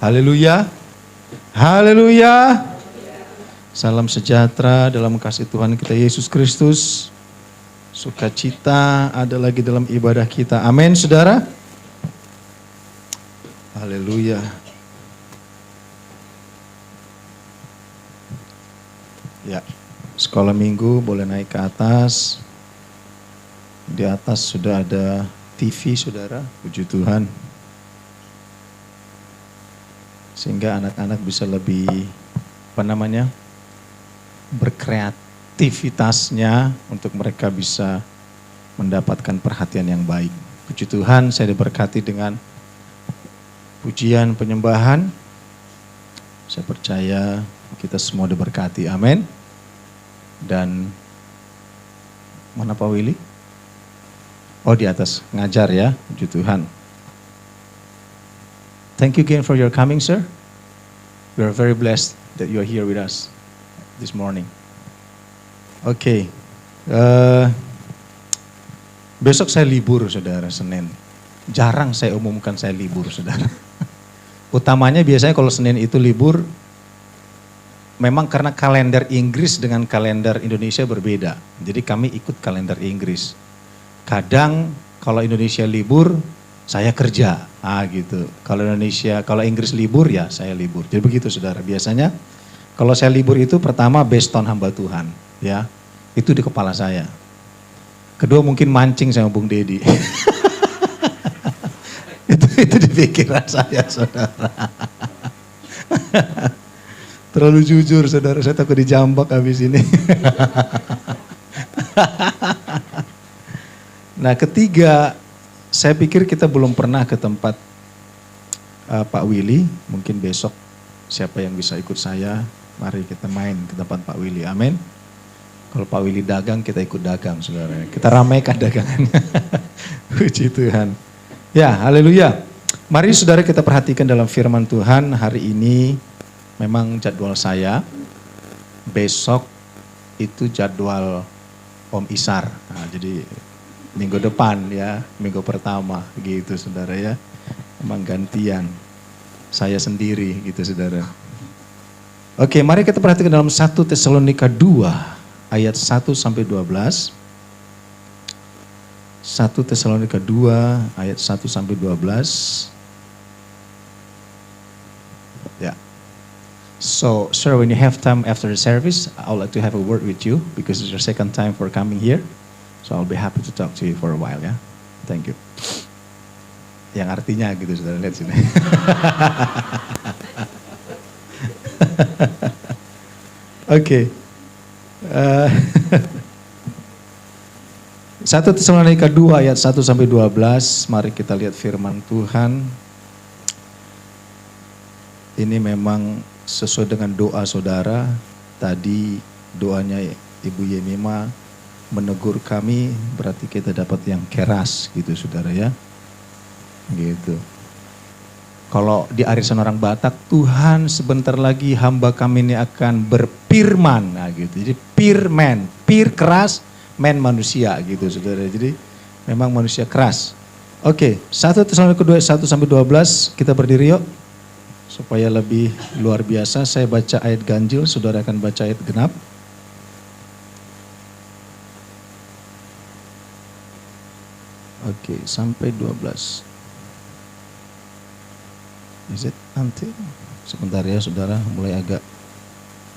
Haleluya. Haleluya. Salam sejahtera dalam kasih Tuhan kita Yesus Kristus. Sukacita ada lagi dalam ibadah kita. Amin, saudara. Haleluya. Ya, sekolah minggu boleh naik ke atas. Di atas sudah ada TV, saudara. Puji Tuhan. Sehingga anak-anak bisa lebih, berkreativitasnya untuk mereka bisa mendapatkan perhatian yang baik. Puji Tuhan, saya diberkati dengan pujian penyembahan. Saya percaya kita semua diberkati, amin. Dan mana Pak Willy? Oh, di atas, ngajar ya, puji Tuhan. Thank you again for your coming, sir. We are very blessed that you are here with us this morning. Oke, besok saya libur, saudara, Senin. Jarang saya umumkan saya libur, saudara. Utamanya biasanya kalau Senin itu libur, memang karena kalender Inggris dengan kalender Indonesia berbeda. Jadi kami ikut kalender Inggris. Kadang kalau Indonesia libur, saya kerja, gitu. Kalau Inggris libur ya saya libur. Jadi begitu, saudara. Biasanya kalau saya libur itu pertama based on hamba Tuhan, ya. Itu di kepala saya. Kedua mungkin mancing sama Bung Dedi. itu di pikiran saya, saudara. Terlalu jujur, saudara. Saya takut dijambak habis ini. Nah, ketiga, saya pikir kita belum pernah ke tempat Pak Willy. Mungkin besok siapa yang bisa ikut saya, mari kita main ke tempat Pak Willy. Amin. Kalau Pak Willy dagang, kita ikut dagang, saudara. Kita ramaikan dagangannya. Puji Tuhan. Ya, haleluya. Mari saudara kita perhatikan dalam firman Tuhan hari ini. Memang jadwal saya. Besok itu jadwal Om Isar. Nah, jadi minggu depan ya, minggu pertama gitu, saudara ya. Memang gantian. Saya sendiri gitu, saudara. Oke, mari kita perhatikan dalam 1 Tesalonika 2 ayat 1 sampai 12. 1 Tesalonika 2 ayat 1 sampai 12. Ya. So, sir, when you have time after the service, I would like to have a word with you because it's your second time for coming here. So I'll be happy to talk to you for a while ya. Thank you. Yang artinya gitu, saudara, lihat sini. Oke. 1 Tesalonika 2 ayat 1 sampai 12. Mari kita lihat firman Tuhan. Ini memang sesuai dengan doa saudara. Tadi doanya Ibu Yemima menegur kami, berarti kita dapat yang keras gitu, saudara ya. Gitu. Kalau di arisan orang Batak, Tuhan sebentar lagi hamba kami ini akan berfirman. Nah gitu. Jadi firman, fir keras, man manusia gitu, saudara. Jadi memang manusia keras. Oke, 1 Tesalonika 2 1 sampai 12, kita berdiri yuk. Supaya lebih luar biasa, saya baca ayat ganjil, saudara akan baca ayat genap. Oke, sampai 12. Is it nanti? Sebentar ya, saudara, mulai agak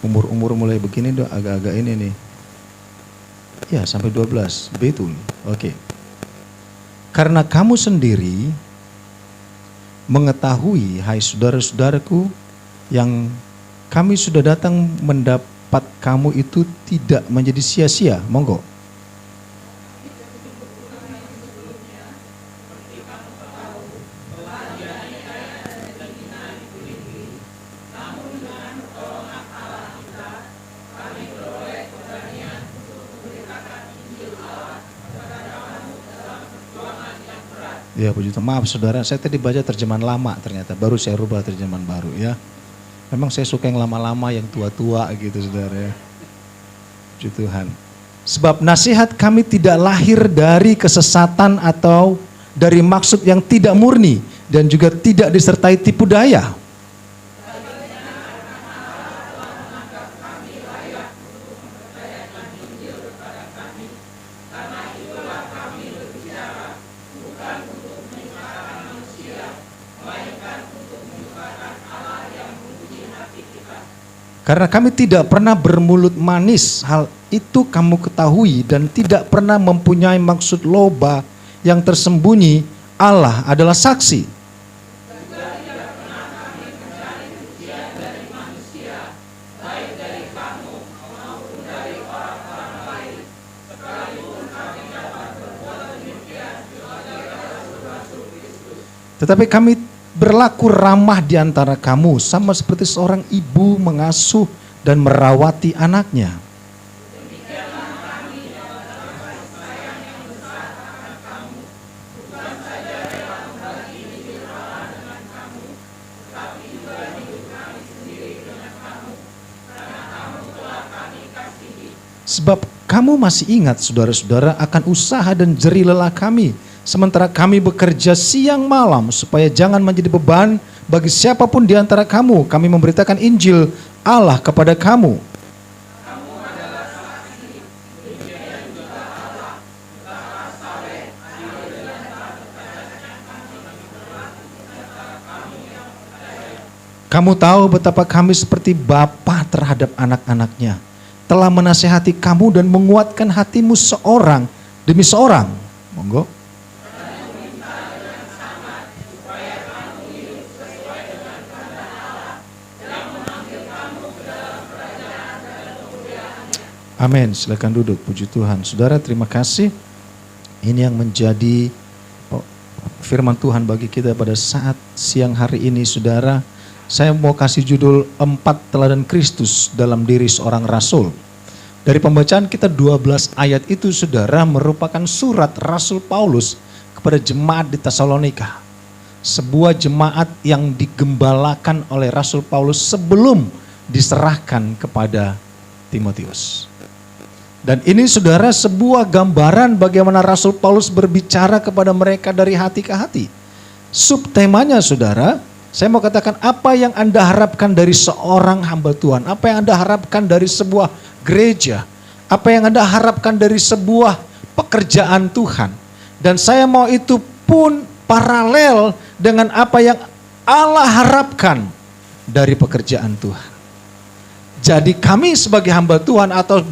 umur mulai begini dong, agak-agak ini nih. Ya, sampai 12. Betul. Oke. Karena kamu sendiri mengetahui, hai saudara-saudaraku, yang kami sudah datang mendapat kamu itu tidak menjadi sia-sia. Monggo. Ya puji Tuhan, maaf saudara, saya tadi baca terjemahan lama ternyata, baru saya rubah terjemahan baru ya. Memang saya suka yang lama-lama, yang tua-tua gitu saudara ya. Puji Tuhan. Sebab nasihat kami tidak lahir dari kesesatan atau dari maksud yang tidak murni dan juga tidak disertai tipu daya. Karena kami tidak pernah bermulut manis, hal itu kamu ketahui, dan tidak pernah mempunyai maksud loba yang tersembunyi. Allah adalah saksi. Tetapi kami berlaku ramah di antara kamu, sama seperti seorang ibu mengasuh dan merawati anaknya. Sebab kamu masih ingat, saudara-saudara, akan usaha dan jerih lelah kami, sementara kami bekerja siang malam, supaya jangan menjadi beban bagi siapapun di antara kamu. Kami memberitakan Injil Allah kepada kamu. Kamu tahu betapa kami seperti bapa terhadap anak-anaknya, telah menasihati kamu dan menguatkan hatimu seorang demi seorang. Monggo. Amin. Silakan duduk. Puji Tuhan. Saudara, terima kasih. Ini yang menjadi firman Tuhan bagi kita pada saat siang hari ini, saudara. Saya mau kasih judul 4 teladan Kristus dalam diri seorang rasul. Dari pembacaan kita 12 ayat itu, saudara, merupakan surat Rasul Paulus kepada jemaat di Tesalonika. Sebuah jemaat yang digembalakan oleh Rasul Paulus sebelum diserahkan kepada Timotius. Dan ini, saudara, sebuah gambaran bagaimana Rasul Paulus berbicara kepada mereka dari hati ke hati. Subtemanya, saudara, saya mau katakan, apa yang Anda harapkan dari seorang hamba Tuhan? Apa yang Anda harapkan dari sebuah gereja? Apa yang Anda harapkan dari sebuah pekerjaan Tuhan? Dan saya mau itu pun paralel dengan apa yang Allah harapkan dari pekerjaan Tuhan. Jadi kami sebagai hamba Tuhan atau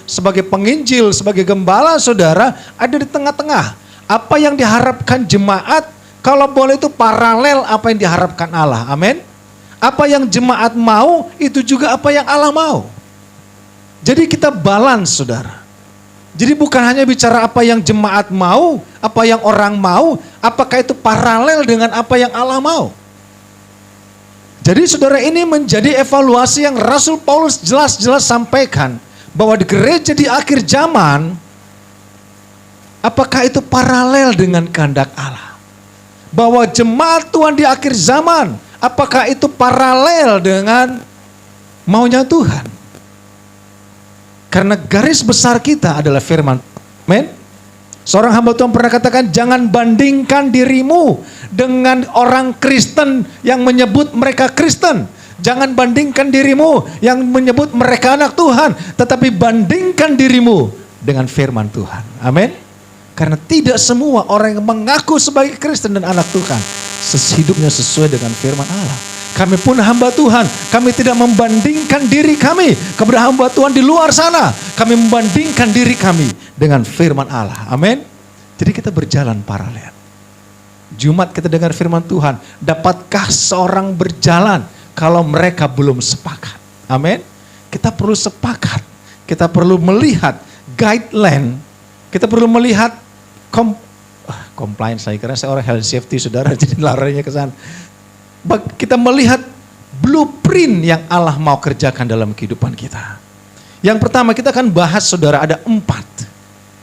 sebagai penginjil, sebagai gembala, saudara, ada di tengah-tengah. Apa yang diharapkan jemaat, kalau boleh itu paralel apa yang diharapkan Allah. Amin. Apa yang jemaat mau, itu juga apa yang Allah mau. Jadi kita balance, saudara. Jadi bukan hanya bicara apa yang jemaat mau, apa yang orang mau, apakah itu paralel dengan apa yang Allah mau. Jadi saudara, ini menjadi evaluasi yang Rasul Paulus jelas-jelas sampaikan. Bahwa di gereja di akhir zaman, apakah itu paralel dengan kehendak Allah? Bahwa jemaat Tuhan di akhir zaman, apakah itu paralel dengan maunya Tuhan? Karena garis besar kita adalah firman. Amin. Seorang hamba Tuhan pernah katakan, jangan bandingkan dirimu dengan orang Kristen yang menyebut mereka Kristen. Jangan bandingkan dirimu yang menyebut mereka anak Tuhan. Tetapi bandingkan dirimu dengan firman Tuhan. Amin. Karena tidak semua orang yang mengaku sebagai Kristen dan anak Tuhan hidupnya sesuai dengan firman Allah. Kami pun hamba Tuhan, kami tidak membandingkan diri kami kepada hamba Tuhan di luar sana. Kami membandingkan diri kami dengan firman Allah. Amin. Jadi kita berjalan paralel. Jumat kita dengar firman Tuhan. Dapatkah seorang berjalan kalau mereka belum sepakat? Amin. Kita perlu sepakat. Kita perlu melihat guideline. Kita perlu melihat compliance. Saya kira saya orang health safety, saudara, jadi larinya ke sana. Kita melihat blueprint yang Allah mau kerjakan dalam kehidupan kita. Yang pertama kita akan bahas, saudara, ada 4.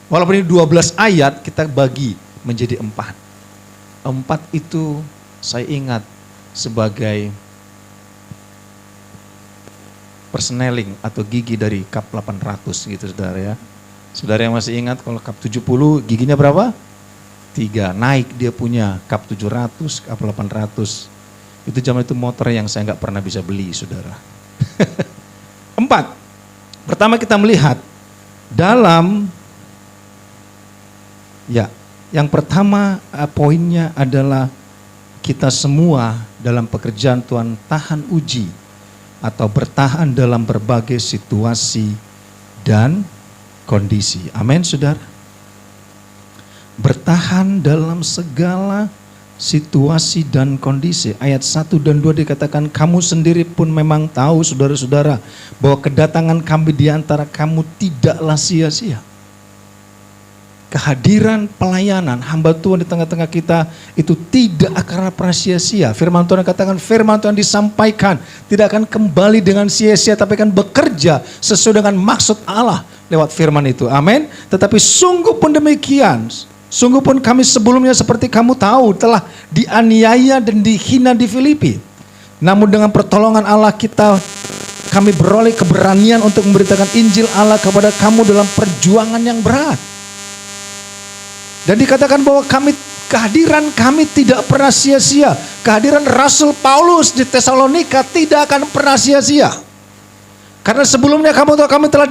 Walaupun ini 12 ayat, kita bagi menjadi 4. 4 itu saya ingat sebagai persneling atau gigi dari Cup 800 gitu, saudara ya. Saudara yang masih ingat kalau Cup 70 giginya berapa? 3. Naik dia punya Cup 700, Cup 800. Itu zaman itu motor yang saya nggak pernah bisa beli, saudara. 4. Pertama kita melihat dalam, ya, yang pertama poinnya adalah kita semua dalam pekerjaan Tuhan tahan uji atau bertahan dalam berbagai situasi dan kondisi. Amin, saudara. Bertahan dalam segala situasi dan kondisi. Ayat 1 dan 2 dikatakan, kamu sendiri pun memang tahu, saudara-saudara, bahwa kedatangan kami di antara kamu tidaklah sia-sia. Kehadiran pelayanan hamba Tuhan di tengah-tengah kita itu tidak akan pernah sia-sia. Firman Tuhan katakan, firman Tuhan disampaikan tidak akan kembali dengan sia-sia, tapi akan bekerja sesuai dengan maksud Allah lewat firman itu. Amin. Tetapi sungguh pun demikian, sungguh pun kami sebelumnya seperti kamu tahu telah dianiaya dan dihina di Filipi. Namun dengan pertolongan Allah kami beroleh keberanian untuk memberitakan Injil Allah kepada kamu dalam perjuangan yang berat. Dan dikatakan bahwa kehadiran kami tidak pernah sia-sia. Kehadiran Rasul Paulus di Tesalonika tidak akan pernah sia-sia. Karena sebelumnya kamu tahu kami telah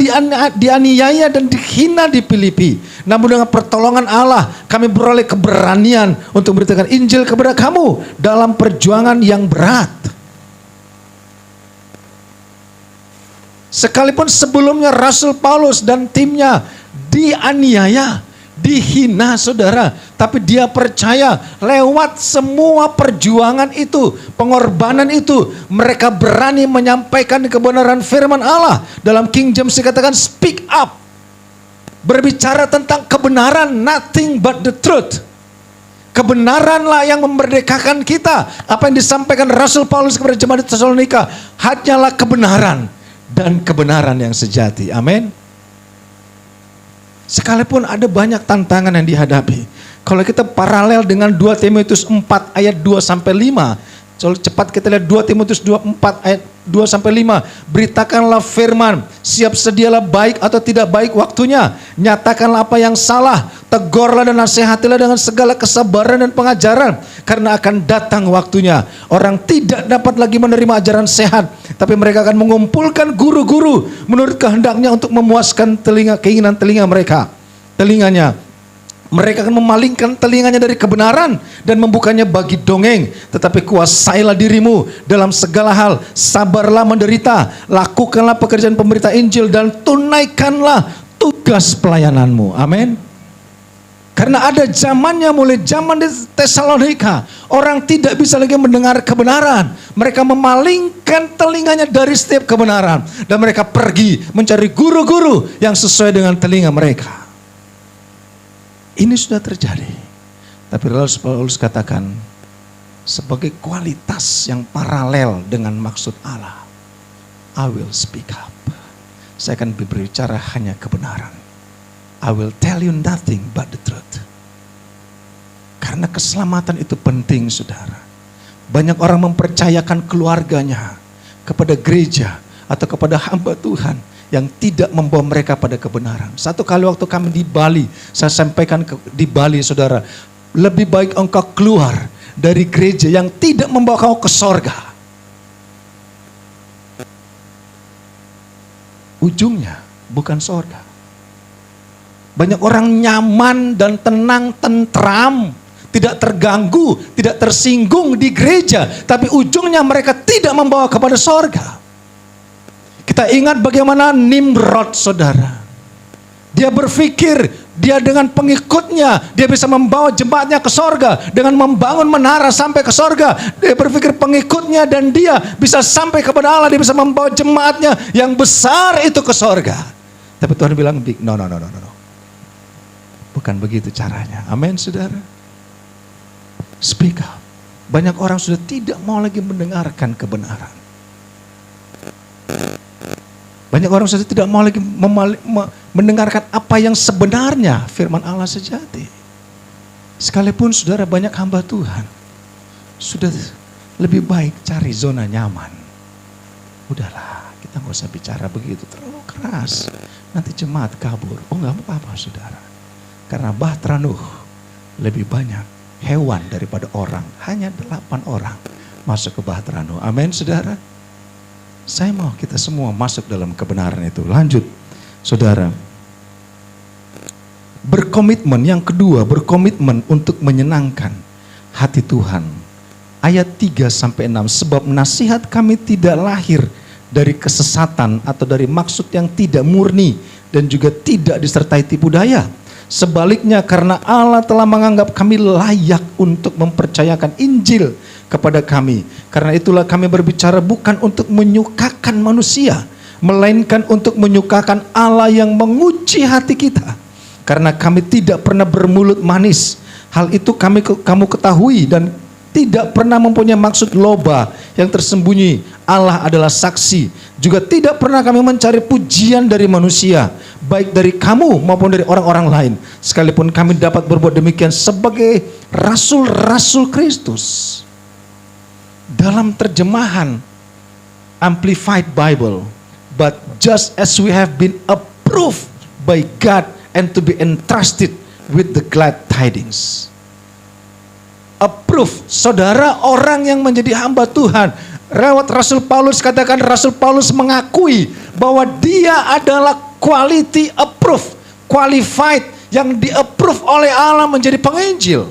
dianiaya dan dihina di Filipi. Namun dengan pertolongan Allah kami beroleh keberanian untuk memberitakan Injil kepada kamu dalam perjuangan yang berat. Sekalipun sebelumnya Rasul Paulus dan timnya dianiaya, dihina, saudara, tapi dia percaya lewat semua perjuangan itu, pengorbanan itu, mereka berani menyampaikan kebenaran firman Allah. Dalam King James dikatakan speak up, berbicara tentang kebenaran, nothing but the truth. Kebenaranlah yang memerdekakan kita. Apa yang disampaikan Rasul Paulus kepada jemaat di Tesalonika hanyalah kebenaran dan kebenaran yang sejati. Amin. Sekalipun ada banyak tantangan yang dihadapi. Kalau kita paralel dengan 2 Timotius 4 ayat 2 sampai 5. Kalau cepat kita lihat 2 Timotius 4 ayat 2 sampai 5. Beritakanlah firman, siap sedialah baik atau tidak baik waktunya. Nyatakanlah apa yang salah, tegurlah dan nasihatilah dengan segala kesabaran dan pengajaran. Karena akan datang waktunya orang tidak dapat lagi menerima ajaran sehat, tapi mereka akan mengumpulkan guru-guru menurut kehendaknya untuk memuaskan keinginan telinganya. Mereka akan memalingkan telinganya dari kebenaran dan membukanya bagi dongeng. Tetapi kuasailah dirimu dalam segala hal, sabarlah menderita, lakukanlah pekerjaan pemberita Injil dan tunaikanlah tugas pelayananmu. Amin. Karena ada zamannya, mulai zaman di Tesalonika, orang tidak bisa lagi mendengar kebenaran. Mereka memalingkan telinganya dari setiap kebenaran. Dan mereka pergi mencari guru-guru yang sesuai dengan telinga mereka. Ini sudah terjadi. Tapi Rasul Paulus katakan, sebagai kualitas yang paralel dengan maksud Allah, I will speak up. Saya akan berbicara hanya kebenaran. I will tell you nothing but the truth. Karena keselamatan itu penting, saudara. Banyak orang mempercayakan keluarganya kepada gereja atau kepada hamba Tuhan yang tidak membawa mereka pada kebenaran. Satu kali waktu kami di Bali, saya sampaikan di Bali, saudara, lebih baik engkau keluar dari gereja yang tidak membawa kau ke sorga. Ujungnya bukan sorga. Banyak orang nyaman dan tenang, tentram, tidak terganggu, tidak tersinggung di gereja, tapi ujungnya mereka tidak membawa kepada sorga. Kita ingat bagaimana Nimrod, saudara. Dia berpikir dia dengan pengikutnya, dia bisa membawa jemaatnya ke sorga. Dengan membangun menara sampai ke sorga. Dia berpikir pengikutnya dan dia bisa sampai kepada Allah. Dia bisa membawa jemaatnya yang besar itu ke sorga. Tapi Tuhan bilang, no. Bukan begitu caranya. Amin, saudara. Speak up. Banyak orang sudah tidak mau lagi mendengarkan kebenaran. Banyak orang sudah tidak mau lagi mendengarkan apa yang sebenarnya firman Allah sejati. Sekalipun saudara banyak hamba Tuhan, sudah lebih baik cari zona nyaman. Udahlah, kita nggak usah bicara begitu, terlalu keras. Nanti jemaat kabur. Oh, nggak apa-apa, saudara. Karena Bahtera Nuh lebih banyak hewan daripada orang. Hanya 8 orang masuk ke Bahtera Nuh. Amin, saudara. Saya mau kita semua masuk dalam kebenaran itu. Lanjut, saudara. Berkomitmen, yang kedua, berkomitmen untuk menyenangkan hati Tuhan. Ayat 3-6, sebab nasihat kami tidak lahir dari kesesatan atau dari maksud yang tidak murni dan juga tidak disertai tipu daya. Sebaliknya, karena Allah telah menganggap kami layak untuk mempercayakan Injil kepada kami. Karena itulah kami berbicara bukan untuk menyukakan manusia, melainkan untuk menyukakan Allah yang menguji hati kita. Karena kami tidak pernah bermulut manis. Hal itu kamu ketahui dan tidak pernah mempunyai maksud loba yang tersembunyi. Allah adalah saksi. Juga tidak pernah kami mencari pujian dari manusia, baik dari kamu maupun dari orang-orang lain. Sekalipun kami dapat berbuat demikian sebagai rasul-rasul Kristus. Dalam terjemahan Amplified Bible, but just as we have been approved by God and to be entrusted with the glad tidings. Approve, saudara, orang yang menjadi hamba Tuhan. Lewat Rasul Paulus katakan, Rasul Paulus mengakui bahwa dia adalah quality approved, qualified, yang di-approve oleh Allah menjadi penginjil.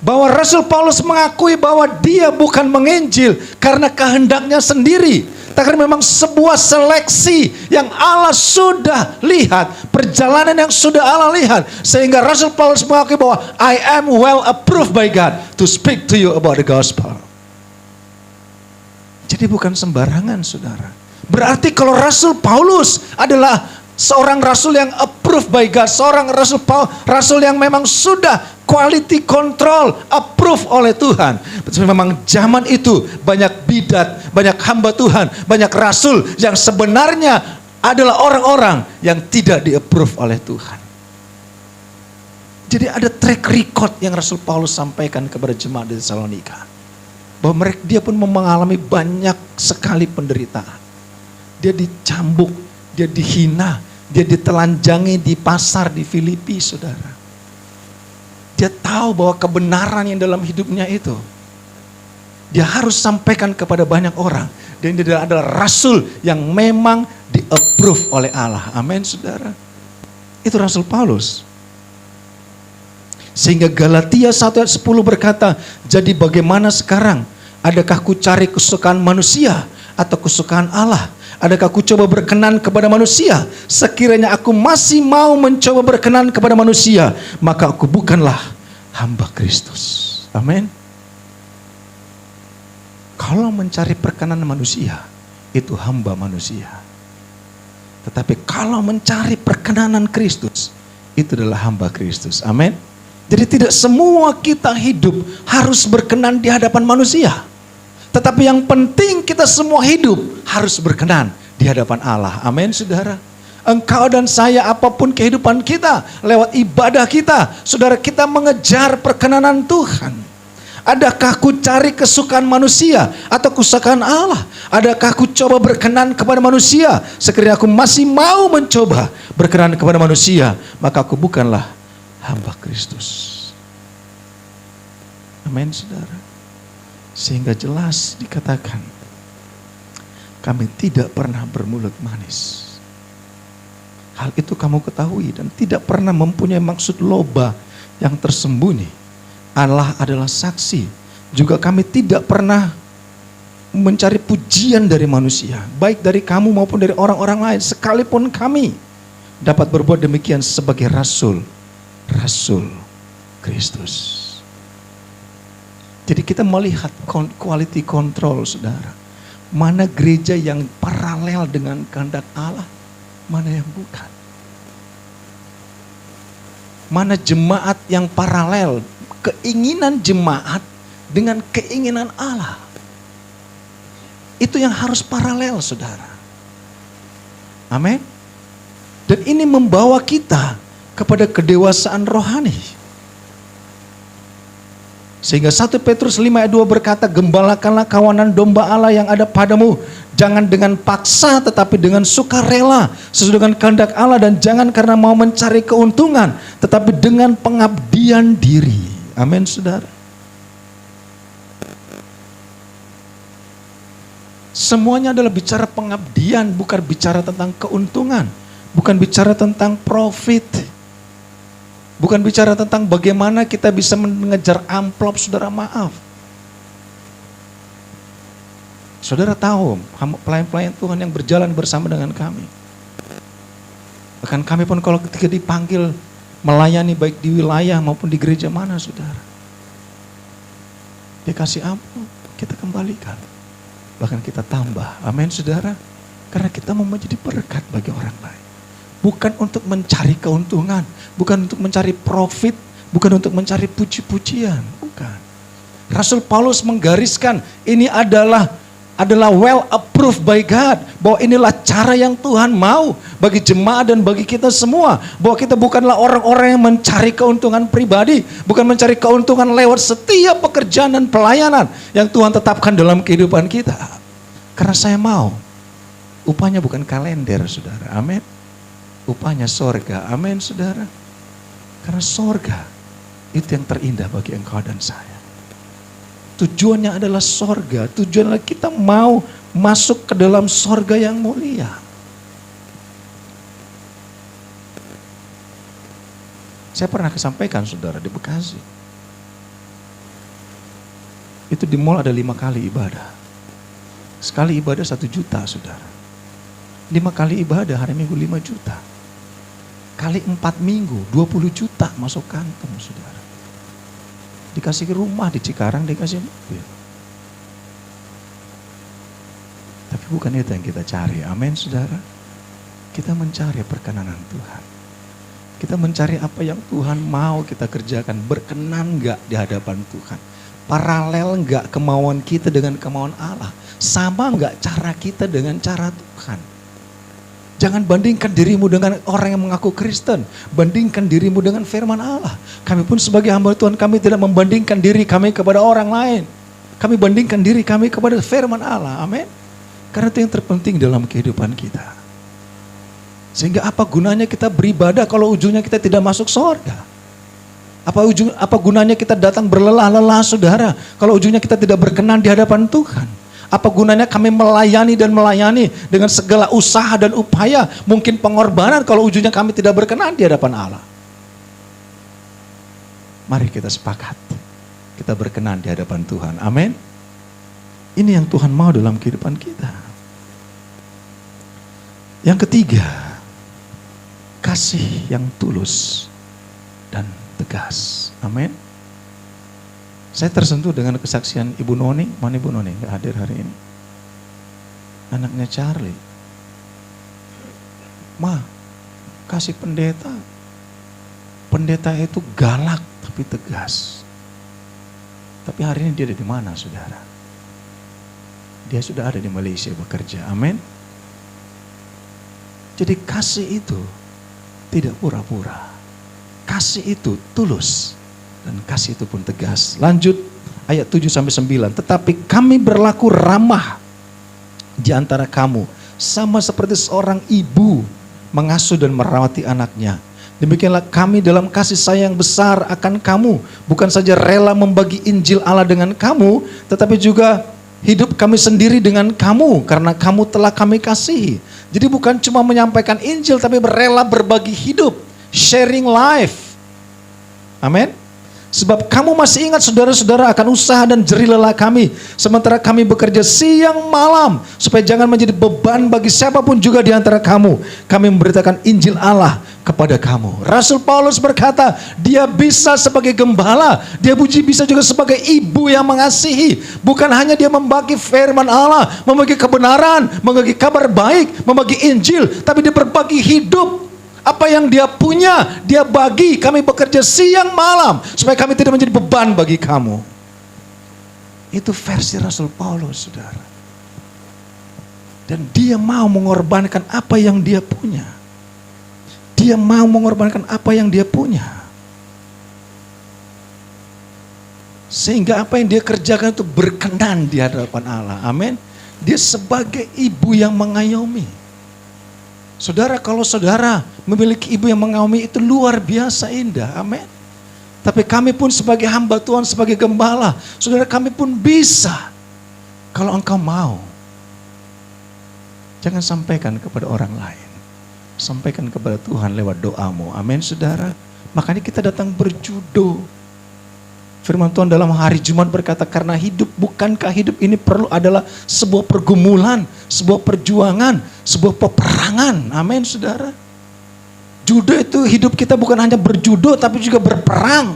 Bahwa Rasul Paulus mengakui bahwa dia bukan menginjil karena kehendaknya sendiri, tapi memang sebuah seleksi yang Allah sudah lihat, perjalanan yang sudah Allah lihat, sehingga Rasul Paulus mengakui bahwa I am well approved by God to speak to you about the gospel. Jadi bukan sembarangan, saudara. Berarti kalau Rasul Paulus adalah seorang rasul yang approved by God, seorang rasul yang memang sudah quality control, approve oleh Tuhan. Memang zaman itu banyak bidat, banyak hamba Tuhan, banyak rasul yang sebenarnya adalah orang-orang yang tidak di-approve oleh Tuhan. Jadi ada track record yang Rasul Paulus sampaikan kepada jemaat di Tesalonika. Bahwa dia pun mengalami banyak sekali penderitaan. Dia dicambuk, dia dihina, dia ditelanjangi di pasar di Filipi, saudara. Dia tahu bahwa kebenaran yang dalam hidupnya itu dia harus sampaikan kepada banyak orang. Dan dia adalah rasul yang memang di-approve oleh Allah. Amin, saudara. Itu Rasul Paulus. Sehingga Galatia 1 ayat 10 berkata, jadi bagaimana sekarang? Adakah ku cari kesukaan manusia atau kesukaan Allah? Adakah ku coba berkenan kepada manusia? Sekiranya aku masih mau mencoba berkenan kepada manusia, maka aku bukanlah hamba Kristus. Amin. Kalau mencari perkenan manusia, itu hamba manusia. Tetapi kalau mencari perkenanan Kristus, itu adalah hamba Kristus. Amin. Jadi tidak semua kita hidup harus berkenan di hadapan manusia. Tetapi yang penting kita semua hidup harus berkenan di hadapan Allah. Amin, saudara. Engkau dan saya, apapun kehidupan kita, lewat ibadah kita, saudara, kita mengejar perkenanan Tuhan. Adakah ku cari kesukaan manusia atau kesukaan Allah? Adakah ku coba berkenan kepada manusia? Sekiranya aku masih mau mencoba berkenan kepada manusia, maka aku bukanlah hamba Kristus. Amin, saudara. Sehingga jelas dikatakan, kami tidak pernah bermulut manis. Hal itu kamu ketahui dan tidak pernah mempunyai maksud loba yang tersembunyi. Allah adalah saksi. Juga kami tidak pernah mencari pujian dari manusia, baik dari kamu maupun dari orang-orang lain, sekalipun kami dapat berbuat demikian sebagai rasul Kristus. Jadi kita melihat quality control, saudara. Mana gereja yang paralel dengan kehendak Allah, mana yang bukan. Mana jemaat yang paralel, keinginan jemaat dengan keinginan Allah. Itu yang harus paralel, saudara. Amin. Dan ini membawa kita kepada kedewasaan rohani. Sehingga 1 Petrus 5 ayat 2 berkata, gembalakanlah kawanan domba Allah yang ada padamu. Jangan dengan paksa tetapi dengan sukarela, sesuai dengan kehendak Allah, dan jangan karena mau mencari keuntungan, tetapi dengan pengabdian diri. Amin, saudara. Semuanya adalah bicara pengabdian, bukan bicara tentang keuntungan, bukan bicara tentang profit. Bukan bicara tentang bagaimana kita bisa mengejar amplop, saudara, maaf. Saudara tahu, pelayan-pelayan Tuhan yang berjalan bersama dengan kami. Bahkan kami pun kalau ketika dipanggil melayani baik di wilayah maupun di gereja mana saudara. Dia kasih ampun, kita kembalikan. Bahkan kita tambah, amin saudara. Karena kita mau menjadi berkat bagi orang lain. Bukan untuk mencari keuntungan, bukan untuk mencari profit, bukan untuk mencari puji-pujian, bukan. Rasul Paulus menggariskan ini adalah well approved by God. Bahwa inilah cara yang Tuhan mau bagi jemaat dan bagi kita semua. Bahwa kita bukanlah orang-orang yang mencari keuntungan pribadi. Bukan mencari keuntungan lewat setiap pekerjaan dan pelayanan yang Tuhan tetapkan dalam kehidupan kita. Karena saya mau. Upahnya bukan kalender saudara, amin. Upahnya sorga, amin saudara. Karena sorga itu yang terindah bagi engkau dan saya. Tujuannya adalah sorga, tujuannya kita mau masuk ke dalam sorga yang mulia. Saya pernah kesampaikan saudara di Bekasi. Itu di mall ada 5 kali ibadah. Sekali ibadah 1 juta saudara. 5 kali ibadah hari Minggu 5 juta. Kali 4 minggu 20 juta masuk kantong saudara. Dikasih rumah di Cikarang, dikasih mobil. Tapi bukan itu yang kita cari, amin saudara. Kita mencari perkenanan Tuhan. Kita mencari apa yang Tuhan mau kita kerjakan. Berkenan gak di hadapan Tuhan? Paralel gak kemauan kita dengan kemauan Allah? Sama gak cara kita dengan cara Tuhan? Jangan bandingkan dirimu dengan orang yang mengaku Kristen. Bandingkan dirimu dengan firman Allah. Kami pun sebagai hamba Tuhan, kami tidak membandingkan diri kami kepada orang lain. Kami bandingkan diri kami kepada firman Allah. Amin. Karena itu yang terpenting dalam kehidupan kita. Sehingga apa gunanya kita beribadah kalau ujungnya kita tidak masuk surga? Apa gunanya kita datang berlelah-lelah saudara kalau ujungnya kita tidak berkenan di hadapan Tuhan? Apa gunanya kami melayani dengan segala usaha dan upaya, mungkin pengorbanan kalau ujungnya kami tidak berkenan di hadapan Allah? Mari kita sepakat, kita berkenan di hadapan Tuhan. Amin. Ini yang Tuhan mau dalam kehidupan kita. Yang ketiga, kasih yang tulus dan tegas. Amin. Saya tersentuh dengan kesaksian Ibu Noni. Mana Ibu Noni? Gak hadir hari ini. Anaknya Charlie. Ma, kasih pendeta. Pendeta itu galak tapi tegas. Tapi hari ini dia ada di mana saudara? Dia sudah ada di Malaysia bekerja. Amin. Jadi kasih itu tidak pura-pura. Kasih itu tulus. Dan kasih itu pun tegas. Lanjut ayat 7-9. Tetapi kami berlaku ramah di antara kamu. Sama seperti seorang ibu mengasuh dan merawati anaknya. Demikianlah kami dalam kasih sayang besar akan kamu. Bukan saja rela membagi Injil Allah dengan kamu. Tetapi juga hidup kami sendiri dengan kamu. Karena kamu telah kami kasihi. Jadi bukan cuma menyampaikan Injil. Tapi rela berbagi hidup. Sharing life. Amin. Sebab kamu masih ingat saudara-saudara akan usaha dan jerih lelah kami. Sementara kami bekerja siang malam. Supaya jangan menjadi beban bagi siapapun juga di antara kamu. Kami memberitakan Injil Allah kepada kamu. Rasul Paulus berkata, dia bisa sebagai gembala. Dia bisa juga sebagai ibu yang mengasihi. Bukan hanya dia membagi firman Allah. Membagi kebenaran. Membagi kabar baik. Membagi Injil. Tapi dia berbagi hidup. Apa yang dia punya, dia bagi. Kami bekerja siang malam supaya kami tidak menjadi beban bagi kamu. Itu versi Rasul Paulus, saudara. Dan dia mau mengorbankan apa yang dia punya. Dia mau mengorbankan apa yang dia punya. Sehingga apa yang dia kerjakan itu berkenan di hadapan Allah. Amin. Dia sebagai ibu yang mengayomi. Saudara, kalau saudara memiliki ibu yang mengayomi itu luar biasa indah. Amin. Tapi kami pun sebagai hamba Tuhan, sebagai gembala, saudara kami pun bisa. Kalau engkau mau, jangan sampaikan kepada orang lain. Sampaikan kepada Tuhan lewat doamu. Amin saudara. Makanya kita datang berjudo. Firman Tuhan dalam hari Jumat berkata, karena bukankah hidup ini perlu adalah sebuah pergumulan, sebuah perjuangan, sebuah peperangan. Amin, saudara. Judo itu hidup kita bukan hanya berjudo, tapi juga berperang.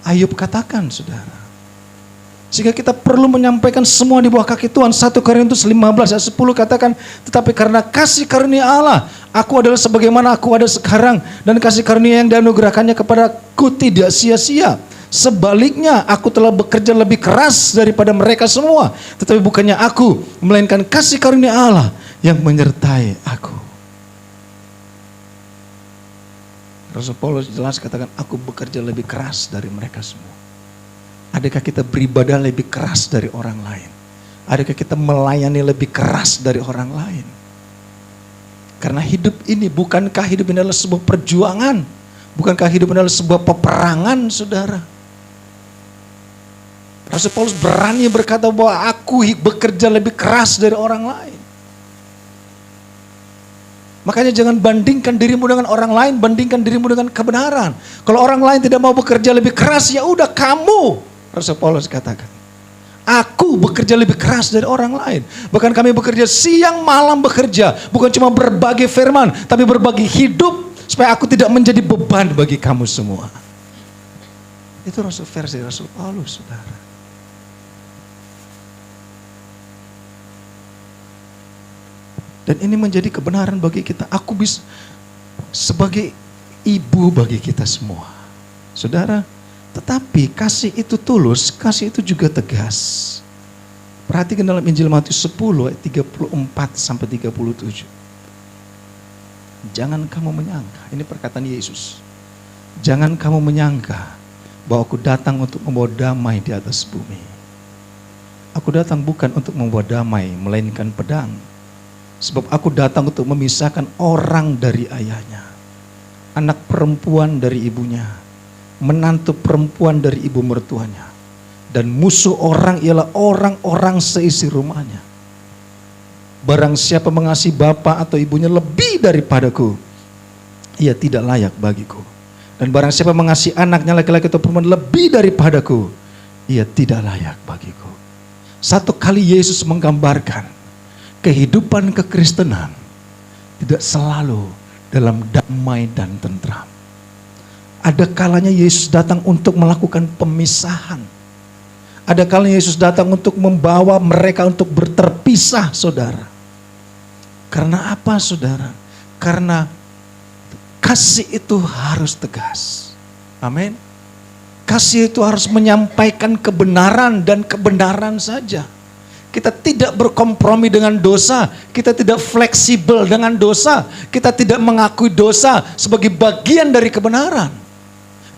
Ayub katakan, saudara. Sehingga kita perlu menyampaikan semua di bawah kaki Tuhan. 1 Korintus 15 ayat 10 katakan, tetapi karena kasih karunia Allah, aku adalah sebagaimana aku ada sekarang, dan kasih karunia yang dianugerahkannya kepadaku tidak sia-sia. Sebaliknya, aku telah bekerja lebih keras daripada mereka semua. Tetapi bukannya aku, melainkan kasih karunia Allah yang menyertai aku. Rasul Paulus jelas katakan, aku bekerja lebih keras dari mereka semua. Adakah kita beribadah lebih keras dari orang lain? Adakah kita melayani lebih keras dari orang lain? Karena hidup ini, bukankah hidup ini adalah sebuah perjuangan? Bukankah hidup ini adalah sebuah peperangan, saudara? Rasul Paulus berani berkata bahwa aku bekerja lebih keras dari orang lain. Makanya jangan bandingkan dirimu dengan orang lain, bandingkan dirimu dengan kebenaran. Kalau orang lain tidak mau bekerja lebih keras, ya udah kamu. Rasul Paulus katakan, aku bekerja lebih keras dari orang lain. Bahkan kami bekerja siang malam bekerja. Bukan cuma berbagi firman, tapi berbagi hidup. Supaya aku tidak menjadi beban bagi kamu semua. Itu versi Rasul Paulus, saudara. Dan ini menjadi kebenaran bagi kita. Aku bisa sebagai ibu bagi kita semua. Saudara, tetapi kasih itu tulus, kasih itu juga tegas. Perhatikan dalam Injil Matius 10 ayat 34 sampai 37. Jangan kamu menyangka, ini perkataan Yesus. Jangan kamu menyangka bahwa aku datang untuk membawa damai di atas bumi. Aku datang bukan untuk membawa damai, melainkan pedang. Sebab aku datang untuk memisahkan orang dari ayahnya, anak perempuan dari ibunya, menantu perempuan dari ibu mertuanya, dan musuh orang ialah orang-orang seisi rumahnya. Barang siapa mengasihi bapa atau ibunya lebih daripadaku, ia tidak layak bagiku. Dan barang siapa mengasihi anaknya laki-laki atau perempuan lebih daripadaku, ia tidak layak bagiku. Satu kali Yesus menggambarkan kehidupan kekristenan tidak selalu dalam damai dan tentram. Ada kalanya Yesus datang untuk melakukan pemisahan. Ada kalanya Yesus datang untuk membawa mereka untuk berterpisah, saudara. Karena apa, saudara? Karena kasih itu harus tegas. Amin. Kasih itu harus menyampaikan kebenaran dan kebenaran saja. Kita tidak berkompromi dengan dosa. Kita tidak fleksibel dengan dosa. Kita tidak mengakui dosa sebagai bagian dari kebenaran.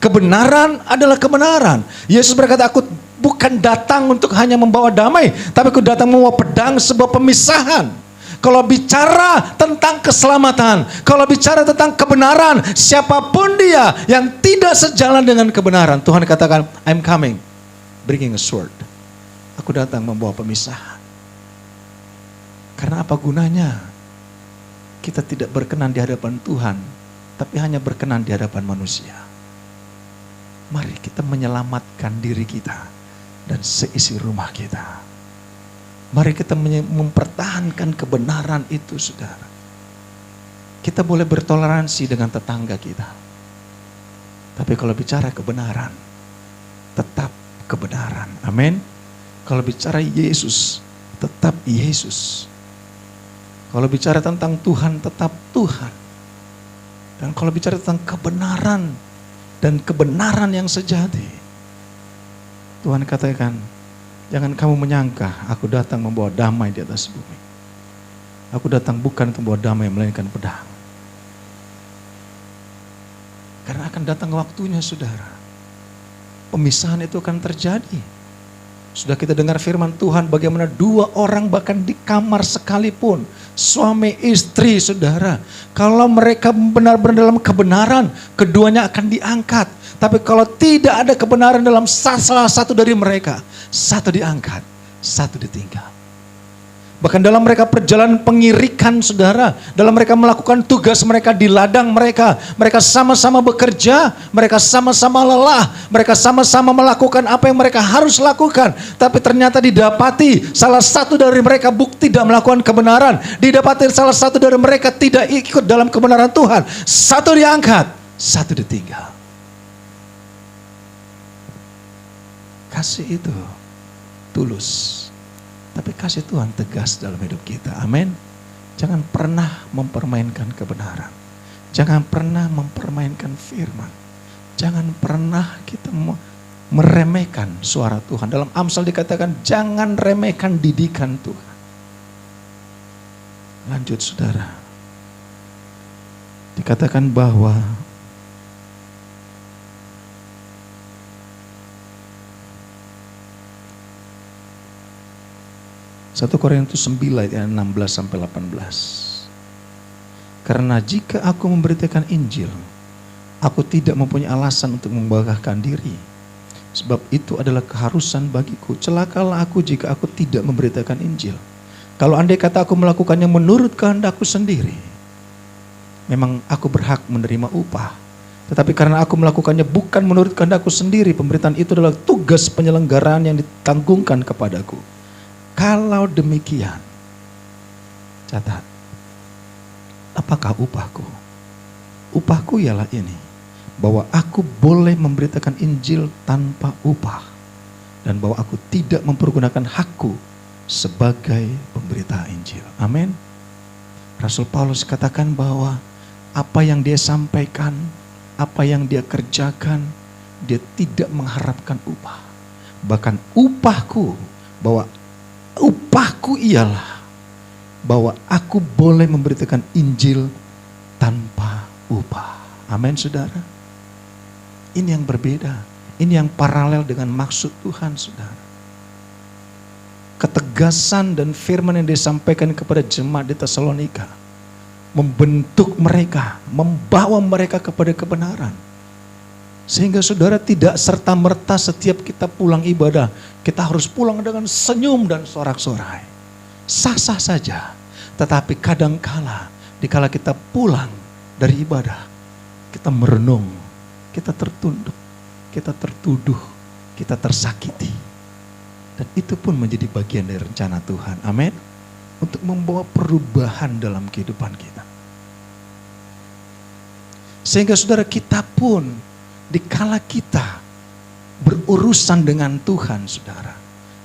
Kebenaran adalah kebenaran. Yesus berkata, aku bukan datang untuk hanya membawa damai, tapi aku datang membawa pedang, sebuah pemisahan. Kalau bicara tentang keselamatan, kalau bicara tentang kebenaran, siapapun dia yang tidak sejalan dengan kebenaran, Tuhan katakan, I'm coming, bringing a sword. Aku datang membawa pemisahan. Karena apa gunanya? Kita tidak berkenan di hadapan Tuhan, tapi hanya berkenan di hadapan manusia. Mari kita menyelamatkan diri kita dan seisi rumah kita. Mari kita mempertahankan kebenaran itu, saudara. Kita boleh bertoleransi dengan tetangga kita. Tapi kalau bicara kebenaran, tetap kebenaran. Amin. Kalau bicara Yesus, tetap Yesus. Kalau bicara tentang Tuhan, tetap Tuhan. Dan kalau bicara tentang kebenaran dan kebenaran yang sejati, Tuhan katakan, jangan kamu menyangka aku datang membawa damai di atas bumi. Aku datang bukan untuk membawa damai, melainkan pedang. Karena akan datang waktunya, saudara. Pemisahan itu akan terjadi. Sudah kita dengar firman Tuhan bagaimana dua orang bahkan di kamar sekalipun, suami istri, saudara, kalau mereka benar-benar dalam kebenaran, keduanya akan diangkat. Tapi kalau tidak ada kebenaran dalam salah satu dari mereka, satu diangkat, satu ditinggal. Bahkan dalam mereka perjalanan pengirikan saudara, dalam mereka melakukan tugas mereka di ladang mereka sama-sama bekerja, mereka sama-sama lelah, mereka sama-sama melakukan apa yang mereka harus lakukan. Tapi ternyata didapati salah satu dari mereka tidak melakukan kebenaran, didapati salah satu dari mereka tidak ikut dalam kebenaran Tuhan. Satu diangkat, satu ditinggal. Kasih itu tulus. Tapi kasih Tuhan tegas dalam hidup kita. Amin. Jangan pernah mempermainkan kebenaran. Jangan pernah mempermainkan firman. Jangan pernah kita meremehkan suara Tuhan. Dalam Amsal dikatakan jangan remehkan didikan Tuhan. Lanjut saudara. Dikatakan bahwa 1 Korintus 9 ayat 16 sampai 18. Karena jika aku memberitakan Injil, aku tidak mempunyai alasan untuk membanggakan diri. Sebab itu adalah keharusan bagiku. Celakalah aku jika aku tidak memberitakan Injil. Kalau andai kata aku melakukannya menurut kehendakku sendiri, memang aku berhak menerima upah. Tetapi karena aku melakukannya bukan menurut kehendakku sendiri, pemberitaan itu adalah tugas penyelenggaraan yang ditanggungkan kepadaku. Kalau demikian, catat, apakah upahku? Upahku ialah ini, bahwa aku boleh memberitakan Injil tanpa upah, dan bahwa aku tidak mempergunakan hakku sebagai pemberita Injil. Amin. Rasul Paulus katakan bahwa apa yang dia sampaikan, apa yang dia kerjakan, dia tidak mengharapkan upah. Bahkan upahku ialah bahwa aku boleh memberitakan Injil tanpa upah. Amin saudara. Ini yang berbeda. Ini yang paralel dengan maksud Tuhan saudara. Ketegasan dan firman yang disampaikan kepada jemaat di Tesalonika membentuk mereka, membawa mereka kepada kebenaran. Sehingga saudara tidak serta-merta setiap kita pulang ibadah, kita harus pulang dengan senyum dan sorak-sorai. Sah-sah saja. Tetapi kadangkala, dikala kita pulang dari ibadah, kita merenung, kita tertunduk, kita tertuduh, kita tersakiti. Dan itu pun menjadi bagian dari rencana Tuhan. Amin. Untuk membawa perubahan dalam kehidupan kita. Sehingga saudara kita pun, dikala kita berurusan dengan Tuhan saudara,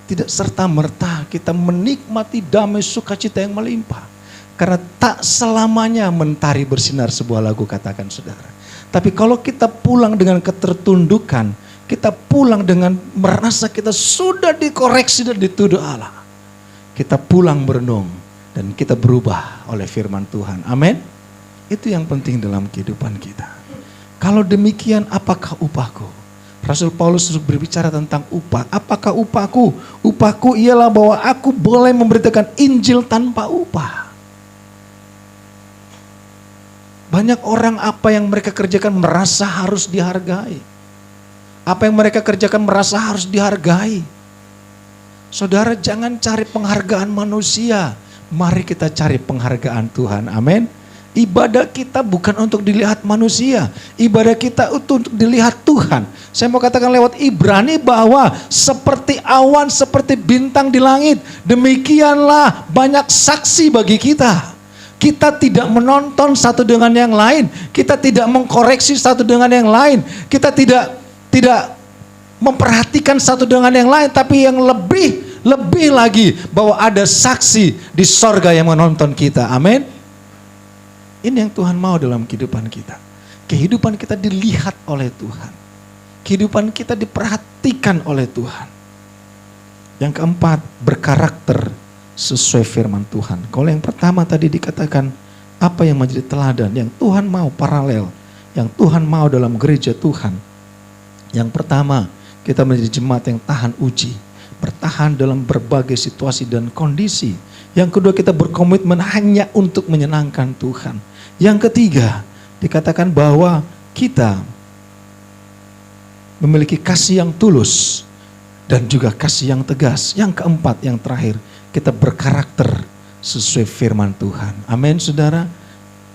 tidak serta-merta kita menikmati damai sukacita yang melimpah. Karena tak selamanya mentari bersinar, sebuah lagu katakan saudara. Tapi kalau kita pulang dengan ketertundukan, kita pulang dengan merasa kita sudah dikoreksi dan dituduh Allah, kita pulang merenung dan kita berubah oleh firman Tuhan. Amin. Itu yang penting dalam kehidupan kita. Kalau demikian, apakah upahku? Rasul Paulus berbicara tentang upah. Apakah upahku? Upahku ialah bahwa aku boleh memberitakan Injil tanpa upah. Banyak orang apa yang mereka kerjakan merasa harus dihargai. Apa yang mereka kerjakan merasa harus dihargai. Saudara, jangan cari penghargaan manusia. Mari kita cari penghargaan Tuhan. Amin. Ibadah kita bukan untuk dilihat manusia. Ibadah kita untuk dilihat Tuhan. Saya mau katakan lewat Ibrani bahwa seperti awan, seperti bintang di langit, demikianlah banyak saksi bagi kita. Kita tidak menonton satu dengan yang lain. Kita tidak mengkoreksi satu dengan yang lain. Kita tidak memperhatikan satu dengan yang lain. Tapi yang lebih lagi bahwa ada saksi di sorga yang menonton kita. Amin. Ini yang Tuhan mau dalam kehidupan kita. Kehidupan kita dilihat oleh Tuhan. Kehidupan kita diperhatikan oleh Tuhan. Yang keempat, berkarakter sesuai firman Tuhan. Kalau yang pertama tadi dikatakan apa yang menjadi teladan, yang Tuhan mau paralel, yang Tuhan mau dalam gereja Tuhan. Yang pertama, kita menjadi jemaat yang tahan uji, bertahan dalam berbagai situasi dan kondisi. Yang kedua, kita berkomitmen hanya untuk menyenangkan Tuhan. Yang ketiga, dikatakan bahwa kita memiliki kasih yang tulus dan juga kasih yang tegas. Yang keempat, yang terakhir, kita berkarakter sesuai firman Tuhan. Amin, saudara.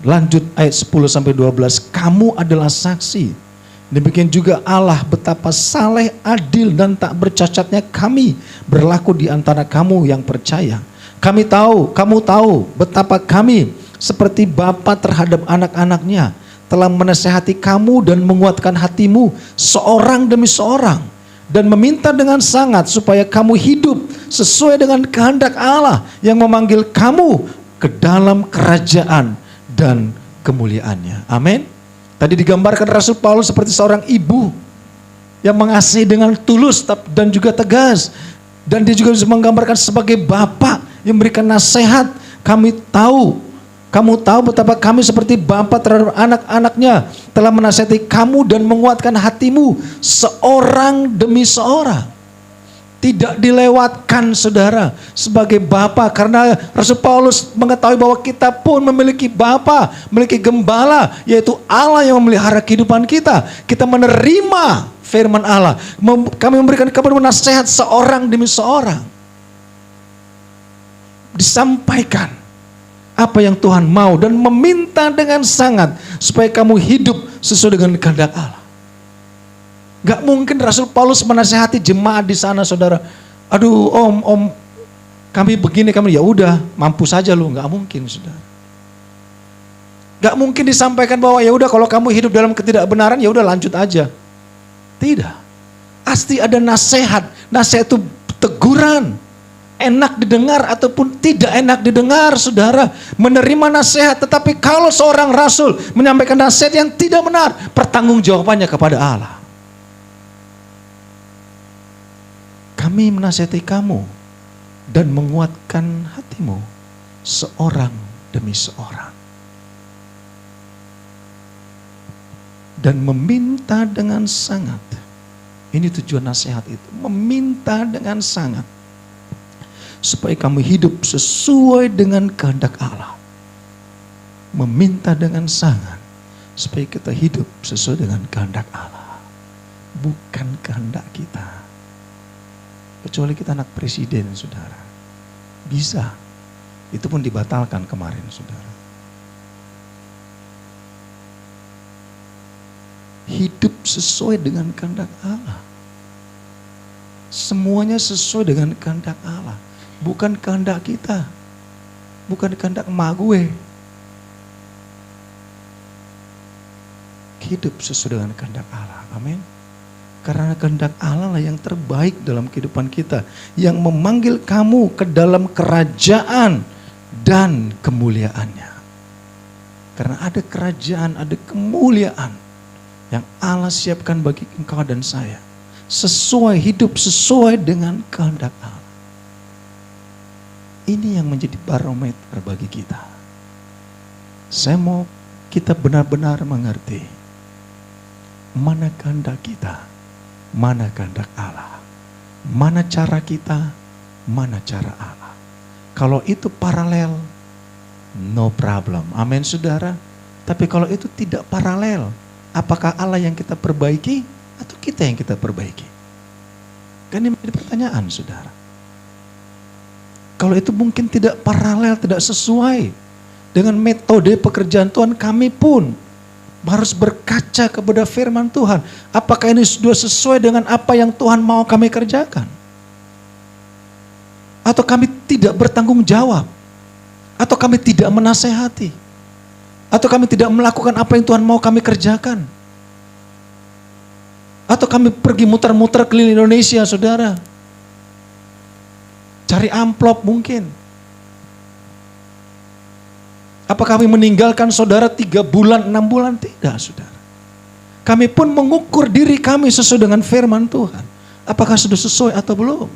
Lanjut ayat 10-12, kamu adalah saksi. Demikian juga Allah betapa saleh, adil dan tak bercacatnya kami berlaku di antara kamu yang percaya. Kamu tahu betapa kami seperti bapa terhadap anak-anaknya, telah menasehati kamu dan menguatkan hatimu seorang demi seorang, dan meminta dengan sangat supaya kamu hidup sesuai dengan kehendak Allah yang memanggil kamu ke dalam kerajaan dan kemuliaannya. Amin. Tadi digambarkan Rasul Paulus seperti seorang ibu yang mengasihi dengan tulus dan juga tegas. Dan dia juga bisa menggambarkan sebagai bapa yang memberikan nasihat. Kamu tahu betapa kami seperti bapa terhadap anak-anaknya, telah menasihati kamu dan menguatkan hatimu seorang demi seorang. Tidak dilewatkan, saudara, sebagai bapa, karena Rasul Paulus mengetahui bahwa kita pun memiliki bapa, memiliki gembala, yaitu Allah yang memelihara kehidupan kita. Kita menerima firman Allah, kami memberikan kabar nasihat seorang demi seorang. Disampaikan apa yang Tuhan mau dan meminta dengan sangat supaya kamu hidup sesuai dengan kehendak Allah. Gak mungkin Rasul Paulus menasihati jemaat di sana, saudara. Aduh, om, kami begini, kami ya udah, mampu saja lu. Gak mungkin, saudara. Gak mungkin disampaikan bahwa ya udah kalau kamu hidup dalam ketidakbenaran ya udah lanjut aja. Tidak. Pasti ada nasihat. Nasihat itu teguran. Enak didengar ataupun tidak enak didengar, saudara. Menerima nasihat, tetapi kalau seorang rasul menyampaikan nasihat yang tidak benar, pertanggungjawabannya kepada Allah. Kami menasihati kamu dan menguatkan hatimu seorang demi seorang. Dan meminta dengan sangat. Ini tujuan nasihat itu. Meminta dengan sangat. Supaya kamu hidup sesuai dengan kehendak Allah. Meminta dengan sangat. Supaya kita hidup sesuai dengan kehendak Allah. Bukan kehendak kita. Kecuali kita anak presiden, saudara. Bisa. Itu pun dibatalkan kemarin, saudara. Hidup sesuai dengan kehendak Allah. Semuanya sesuai dengan kehendak Allah. Bukan kehendak kita. Bukan kehendak emak gue. Hidup sesuai dengan kehendak Allah. Amin. Karena kehendak Allah lah yang terbaik dalam kehidupan kita. Yang memanggil kamu ke dalam kerajaan dan kemuliaannya. Karena ada kerajaan, ada kemuliaan yang Allah siapkan bagi engkau dan saya. Hidup sesuai dengan kehendak Allah. Ini yang menjadi barometer bagi kita. Saya mau kita benar-benar mengerti. Mana kehendak kita. Mana kehendak Allah, mana cara kita, mana cara Allah. Kalau itu paralel, no problem. Amin, saudara. Tapi kalau itu tidak paralel, apakah Allah yang kita perbaiki atau kita yang kita perbaiki? Kan ini menjadi pertanyaan, saudara. Kalau itu mungkin tidak paralel, tidak sesuai dengan metode pekerjaan Tuhan, kami pun harus berkaca kepada firman Tuhan. Apakah ini sudah sesuai dengan apa yang Tuhan mau kami kerjakan? Atau kami tidak bertanggung jawab? Atau kami tidak menasehati? Atau kami tidak melakukan apa yang Tuhan mau kami kerjakan? Atau kami pergi muter-muter keliling Indonesia, saudara? Cari amplop mungkin. Apa kami meninggalkan saudara 3 bulan, 6 bulan? Tidak, saudara. Kami pun mengukur diri kami sesuai dengan firman Tuhan. Apakah sudah sesuai atau belum?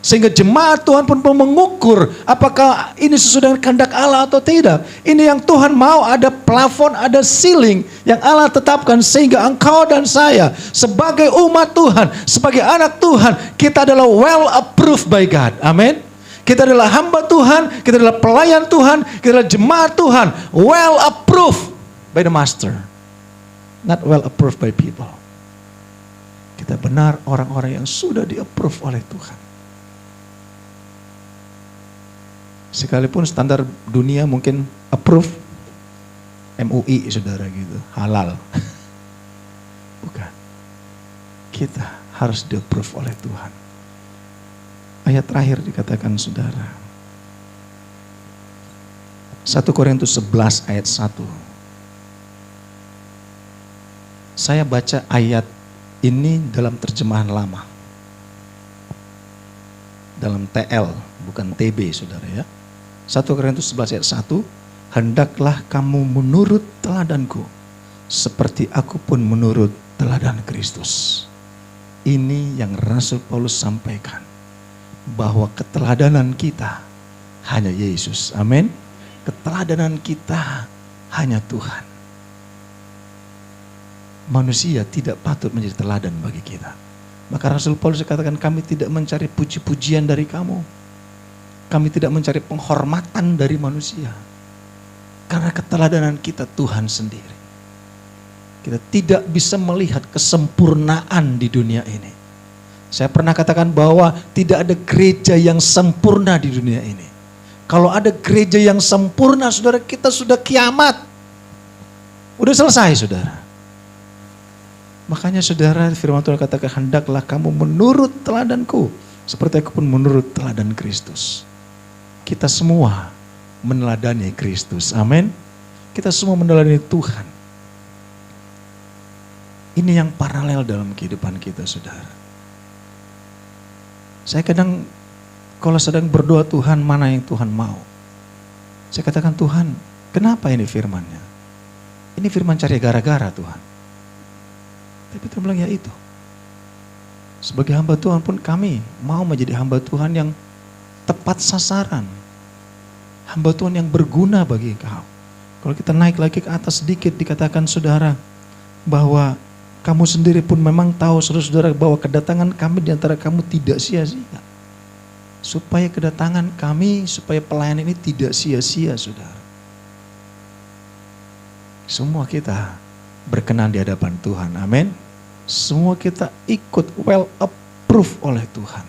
Sehingga jemaat Tuhan pun mengukur apakah ini sesuai dengan kehendak Allah atau tidak. Ini yang Tuhan mau, ada plafon, ada ceiling yang Allah tetapkan. Sehingga engkau dan saya sebagai umat Tuhan, sebagai anak Tuhan, kita adalah well approved by God. Amin. Kita adalah hamba Tuhan, kita adalah pelayan Tuhan, kita adalah jemaat Tuhan. Well approved by the master. Not well approved by people. Kita benar orang-orang yang sudah di-approve oleh Tuhan. Sekalipun standar dunia mungkin approve, MUI saudara gitu, halal. Bukan. Kita harus di-approve oleh Tuhan. Ayat terakhir dikatakan saudara. 1 Korintus 11 ayat 1. Saya baca ayat ini dalam terjemahan lama. Dalam TL, bukan TB saudara ya. 1 Korintus 11 ayat 1. Hendaklah kamu menurut teladanku, seperti aku pun menurut teladan Kristus. Ini yang Rasul Paulus sampaikan. Bahwa keteladanan kita hanya Yesus. Amin. Keteladanan kita hanya Tuhan. Manusia tidak patut menjadi teladan bagi kita. Maka Rasul Paulus katakan, kami tidak mencari puji-pujian dari kamu. Kami tidak mencari penghormatan dari manusia. Karena keteladanan kita Tuhan sendiri. Kita tidak bisa melihat kesempurnaan di dunia ini. Saya pernah katakan bahwa tidak ada gereja yang sempurna di dunia ini. Kalau ada gereja yang sempurna, saudara, kita sudah kiamat. Udah selesai, saudara. Makanya saudara, firman Tuhan katakan, hendaklah kamu menurut teladanku, seperti aku pun menurut teladan Kristus. Kita semua meneladani Kristus. Amin. Kita semua meneladani Tuhan. Ini yang paralel dalam kehidupan kita, saudara. Saya kadang kalau sedang berdoa, Tuhan mana yang Tuhan mau? Saya katakan, Tuhan kenapa ini firman-Nya? Ini firman cari gara-gara Tuhan. Tapi Tuhan bilang ya itu. Sebagai hamba Tuhan pun kami mau menjadi hamba Tuhan yang tepat sasaran. Hamba Tuhan yang berguna bagi engkau. Kalau kita naik lagi ke atas sedikit dikatakan saudara bahwa kamu sendiri pun memang tahu saudara-saudara bahwa kedatangan kami di antara kamu tidak sia-sia. Supaya kedatangan kami, supaya pelayanan ini tidak sia-sia saudara. Semua kita berkenan di hadapan Tuhan, amin. Semua kita ikut well approved oleh Tuhan.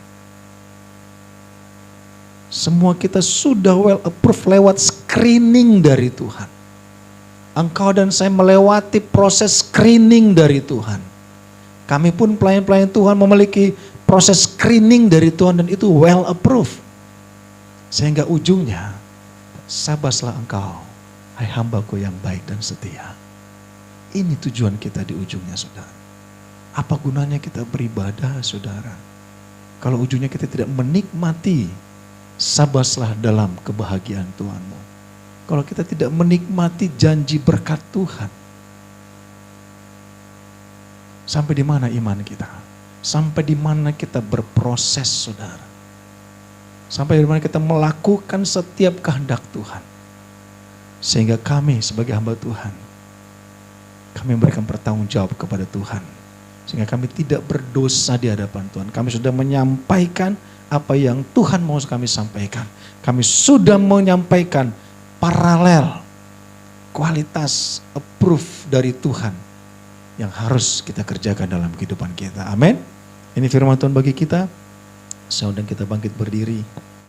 Semua kita sudah well approved lewat screening dari Tuhan. Engkau dan saya melewati proses screening dari Tuhan. Kami pun pelayan-pelayan Tuhan memiliki proses screening dari Tuhan dan itu well approved. Sehingga ujungnya, sabaslah engkau, hai hambaku yang baik dan setia. Ini tujuan kita di ujungnya saudara. Apa gunanya kita beribadah saudara? Kalau ujungnya kita tidak menikmati, sabaslah dalam kebahagiaan Tuhanmu. Kalau kita tidak menikmati janji berkat Tuhan. Sampai di mana iman kita? Sampai di mana kita berproses saudara? Sampai di mana kita melakukan setiap kehendak Tuhan. Sehingga kami sebagai hamba Tuhan, kami memberikan pertanggungjawab kepada Tuhan. Sehingga kami tidak berdosa di hadapan Tuhan. Kami sudah menyampaikan apa yang Tuhan mau kami sampaikan. Kami sudah menyampaikan paralel kualitas approve dari Tuhan yang harus kita kerjakan dalam kehidupan kita. Amin. Ini firman Tuhan bagi kita. Saya undang kita bangkit berdiri.